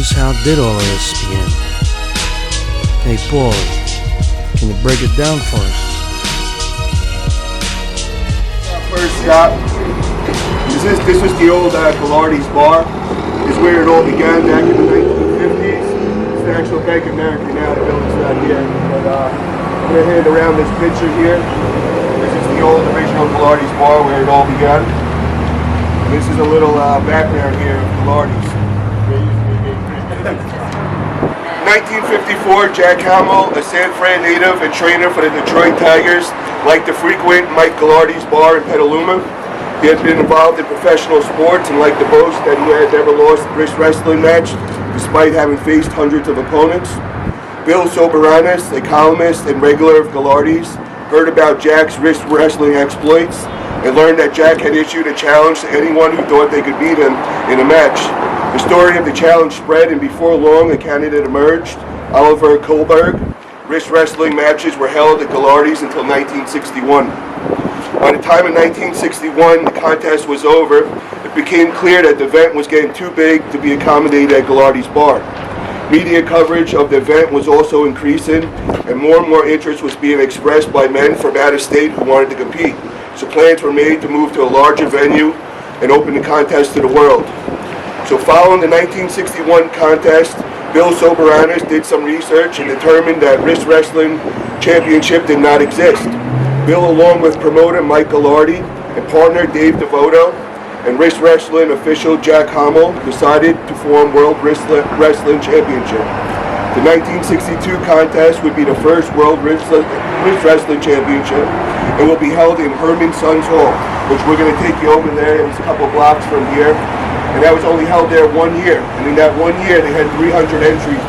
Jesus, how did all of this begin? Hey, Paulie, can you break it down for us? First stop. This was the old Gallardi's bar. This is where it all began back in the 1950s. It's the actual Bank of America now. The building's not here. But I'm going to hand around this picture here. This is the old original Gallardi's bar where it all began. This is a little background here of Gallardi's. 1954, Jack Hamill, a San Fran native and trainer for the Detroit Tigers, liked to frequent Mike Gallardi's bar in Petaluma. He had been involved in professional sports and liked to boast that he had never lost a wrist wrestling match, despite having faced hundreds of opponents. Bill Soberanis, a columnist and regular of Gallardi's, heard about Jack's wrist wrestling exploits and learned that Jack had issued a challenge to anyone who thought they could beat him in a match. The story of the challenge spread, and before long a candidate emerged, Oliver Kohlberg. Wrist wrestling matches were held at Gallardi's until 1961. By the time of 1961 the contest was over, it became clear that the event was getting too big to be accommodated at Gallardi's bar. Media coverage of the event was also increasing, and more interest was being expressed by men from out of state who wanted to compete. So plans were made to move to a larger venue and open the contest to the world. So following the 1961 contest, Bill Soberanis did some research and determined that wrist wrestling championship did not exist. Bill, along with promoter Mike Gallardi and partner Dave DeVoto and wrist wrestling official Jack Hamill, decided to form World Wrestling Championship. The 1962 contest would be the first World Wrist Wrestling Championship and will be held in Herman Sons Hall, which we're going to take you over there. It's a couple blocks from here. And that was only held there 1 year. And in that 1 year, they had 300 entry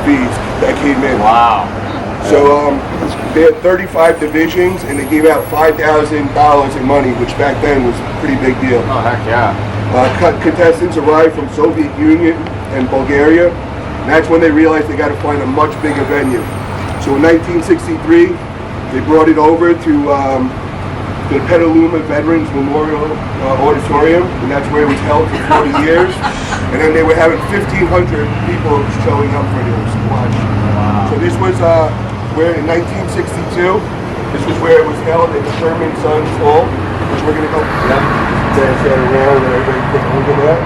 fees that came in. Wow. So they had 35 divisions, and they gave out $5,000 in money, which back then was a pretty big deal. Oh, heck yeah. Contestants arrived from Soviet Union and Bulgaria, and that's when they realized they got to find a much bigger venue. So in 1963, they brought it over to the Petaluma Veterans Memorial Auditorium, and that's where it was held for 40 years. And then they were having 1,500 people showing up for this to watch. Wow. So this was where in 1962, this was where it was held at the Herman Sons Hall, which we're going to go dance that around and everybody take a look at that.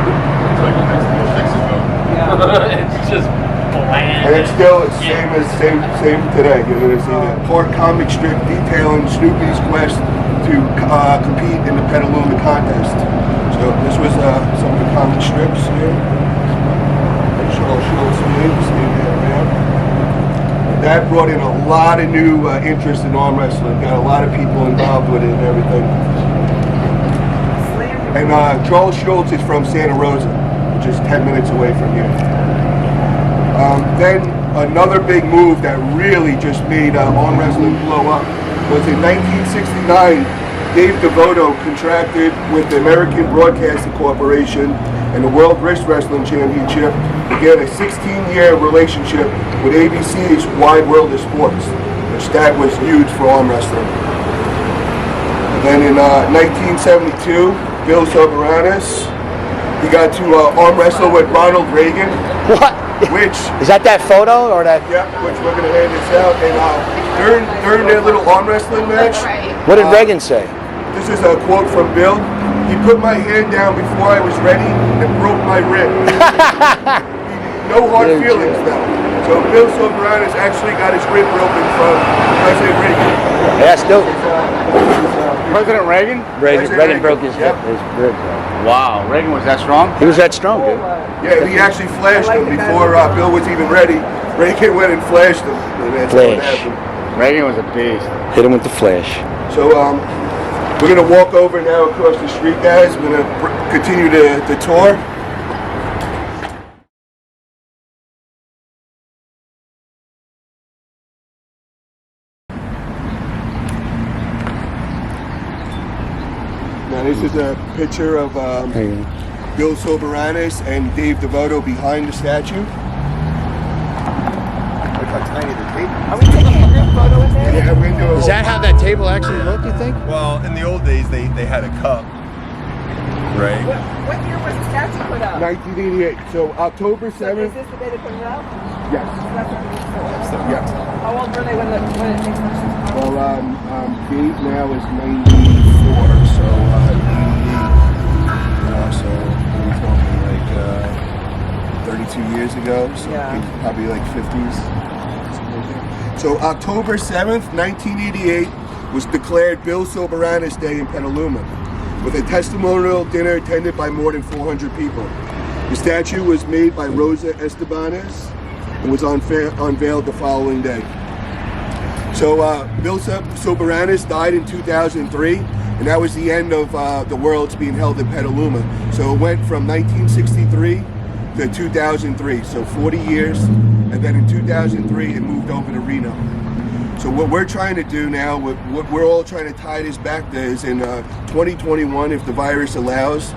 It's like the next Mexico. Yeah. It's just bland. And it's still same today. You're going to see that part comic strip detailing Snoopy's quest to compete in the Petaluma contest. So this was some of the comic strips here. That brought in a lot of new interest in arm wrestling. Got a lot of people involved with it and everything. And Charles Schultz is from Santa Rosa, which is 10 minutes away from here. Then another big move that really just made arm wrestling blow up was in 1969. Dave DeVoto contracted with the American Broadcasting Corporation and the World Wrist Wrestling Championship, began a 16-year relationship with ABC's Wide World of Sports, which that was huge for arm wrestling. And then in 1972, Bill Soberanis, he got to arm wrestle with Ronald Reagan. What? Which is that photo or that? Yeah, which we're going to hand this out. And during their little arm wrestling match, what did Reagan say? This is a quote from Bill. He put my hand down before I was ready and broke my rib. No hard feelings though. So Bill Soberanis actually got his rib broken from President Reagan. Yeah, still. President Reagan? Reagan broke his rib. Wow, Reagan was that strong? He was that strong, dude. Yeah, he actually flashed him before Bill was even ready. Reagan went and flashed him. And that's what happened. Reagan was a beast. Hit him with the flash. So we're going to walk over now across the street, guys. We're going to continue the tour. Now this is a picture of Bill Soberanis and Dave DeVoto behind the statue. Look how tiny the table is. Are we taking a group photo in there? Yeah, we're doing. Is that how that table actually looked, you think? Well, in the old days, they had a cup. Right. What year was the statue put up? 1988. So October So 7th. is this the day they put it up? Yes. That's what it is. So, Yes. how old were they when it takes place? Well, Dave now is 94, so 88. So we're talking like 32 years ago. So Yeah. he's probably like 50s. So October 7th, 1988 was declared Bill Soberanis Day in Petaluma, with a testimonial dinner attended by more than 400 people. The statue was made by Rosa Estebanez and was unveiled the following day. So Bill Soberanis died in 2003, and that was the end of the Worlds being held in Petaluma. So it went from 1963 to 2003, so 40 years, and then in 2003 it moved over to Reno. So what we're trying to do now, what we're all trying to tie this back to is in 2021, if the virus allows,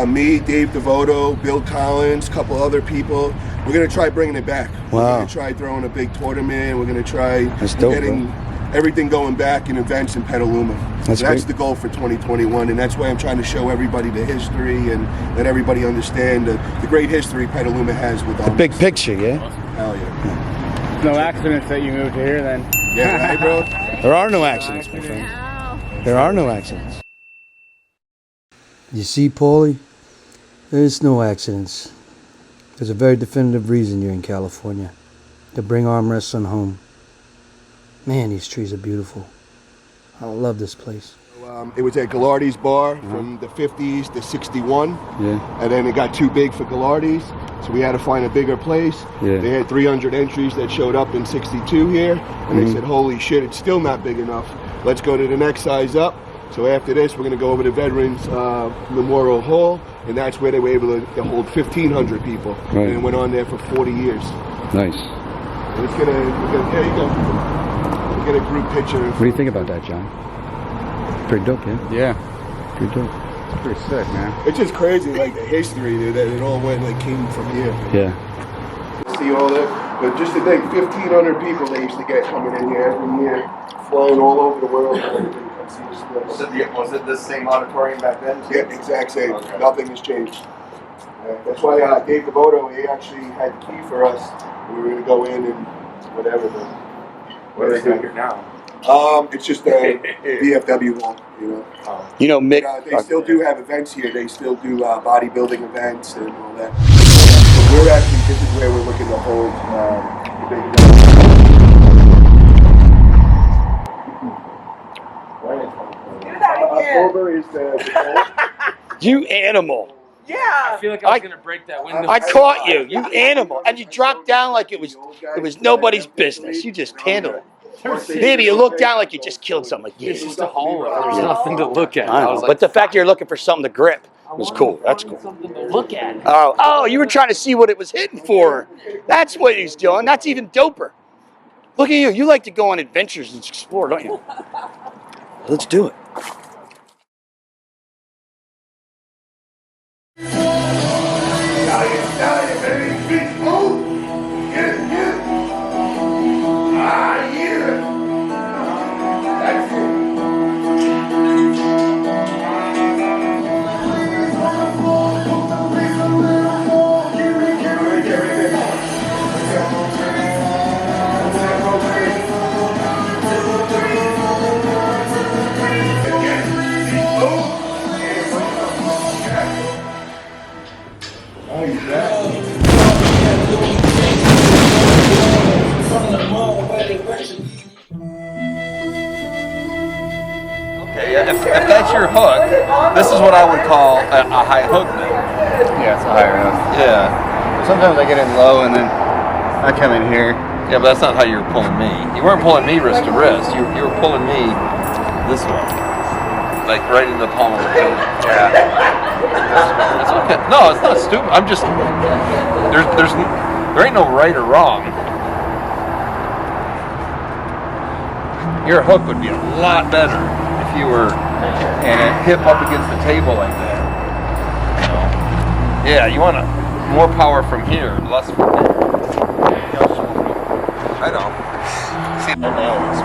me, Dave DeVoto, Bill Collins, a couple other people, we're going to try bringing it back. Wow. We're going to try throwing a big tournament. We're going to try That's dope, getting everything going back in events in Petaluma. That's So that's great. the goal for 2021, and that's why I'm trying to show everybody the history and let everybody understand the great history Petaluma has with all Big this. picture, yeah? Hell yeah. No accidents that you moved here then. Yeah, right, bro? There are no accidents, my friend. There are no accidents. You see, Paulie? There's no accidents. There's a very definitive reason you're in California. To bring arm wrestling home. Man, these trees are beautiful. I love this place. It was at Gallardi's Bar from the 50s to 61. Yeah. And then it got too big for Gallardi's, so we had to find a bigger place. Yeah. They had 300 entries that showed up in 62 here, and they said, holy shit, it's still not big enough. Let's go to the next size up. So after this, we're going to go over to Veterans Memorial Hall, and that's where they were able to hold 1,500 people. Right. And it went on there for 40 years. Nice. And it's gonna, there you go. We get a group picture. What do you think about that, John? Pretty dope, yeah? Yeah. Pretty dope. It's pretty sick, man. It's just crazy, like the history that it all went, like came from here. Yeah. See all that, but just to think, 1,500 people they used to get coming in here every year, flying all over the world. Come see this place. Was it the same auditorium back then? Too? Yeah, exact same. Okay. Nothing has changed. That's why Dave DeVoto, he actually had the key for us. We were going to go in and whatever. What are they doing here now? It's just a VFW wall, you know. You know, Mick. They still do have events here. They still do bodybuilding events and all that. But we're actually, this is where we're looking to hold the big Do that again. October is the goal. You animal. Yeah. I feel like I was going to break that window. I caught you. You animal. And you dropped down like it was nobody's business. You just handled it. Baby, you looked down like you just killed something. Like, It's yeah. just a hallway. There's nothing to look at. I know, but the fact you're looking for something to grip was cool. That's cool. Something to look at. Oh, you were trying to see what it was hitting for. That's what he's doing. That's even doper. Look at you. You like to go on adventures and explore, don't you? Let's do it. Okay, if that's your hook, this is what I would call a high hook then. Yeah, it's a higher hook. Yeah. Sometimes I get in low and then I come in here. Yeah, but that's not how you were pulling me. You weren't pulling me wrist to wrist. You were pulling me this way. Like right in the palm of the hand. Yeah. It's okay. No, it's not stupid. I'm just there ain't no right or wrong. Your hook would be a lot better if you were hip up against the table like that. You know? Yeah, you want more power from here, less from there. I know. See, now it's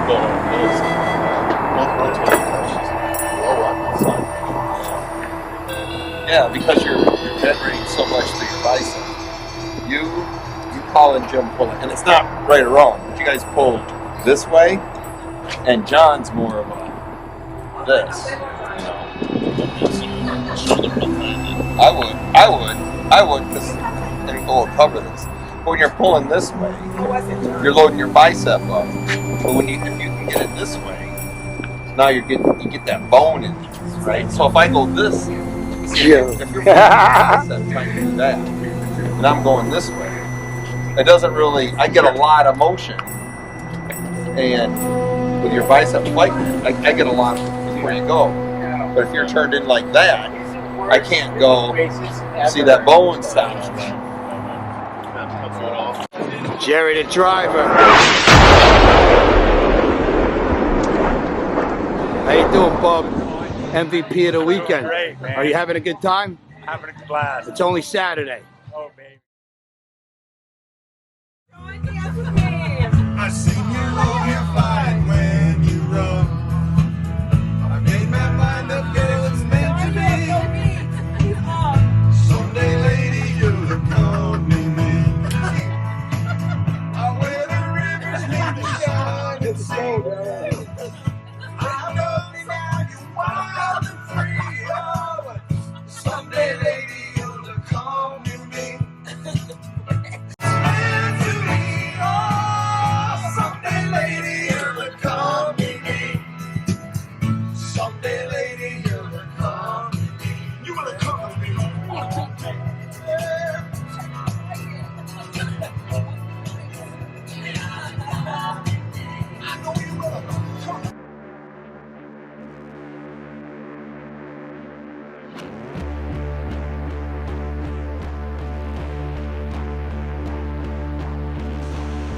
Yeah, because you're generating so much through your bicep. You Paul and Jim pull it, and it's not right or wrong, but you guys pull this way, and John's more of a this. You know. I would, because and we'll cover this. But when you're pulling this way, you're loading your bicep up. But if you can get it this way, now you get that bone in, right? So if I go this, if you're pulling your bicep trying to do that, and I'm going this way, it doesn't really. I get a lot of motion, and with your bicep fighting, I get a lot of where you go. But if you're turned in like that, I can't go. See that bone stop. Jerry the driver. How you doing, Bob? MVP of the weekend. Great, man. Are you having a good time? Having a blast. It's only Saturday. Oh, baby. I seen you looking fine when you run. I made my mind up, girl, it's meant to be. Someday, lady, you'll come to me. Where the rivers meet the sun and sea. I love you now, you're wild and free. Oh, someday, lady, you'll come to me.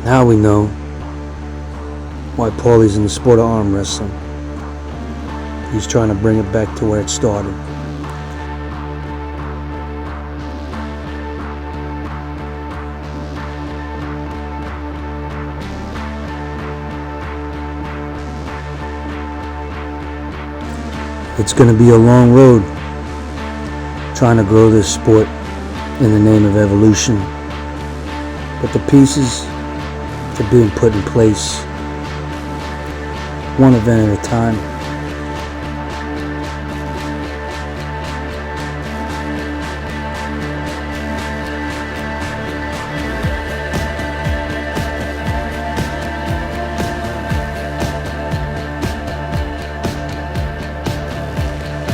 Now we know why Paulie's in the sport of arm wrestling. He's trying to bring it back to where it started. It's going to be a long road trying to grow this sport in the name of evolution. But the pieces are being put in place, one event at a time.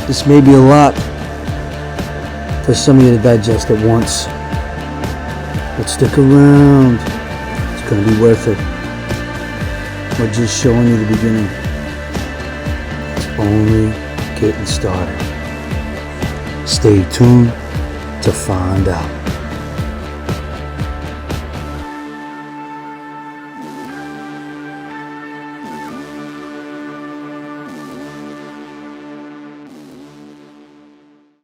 This may be a lot for some of you to digest at once, but stick around. It's going to be worth it. We're just showing you the beginning. It's only getting started. Stay tuned to find out.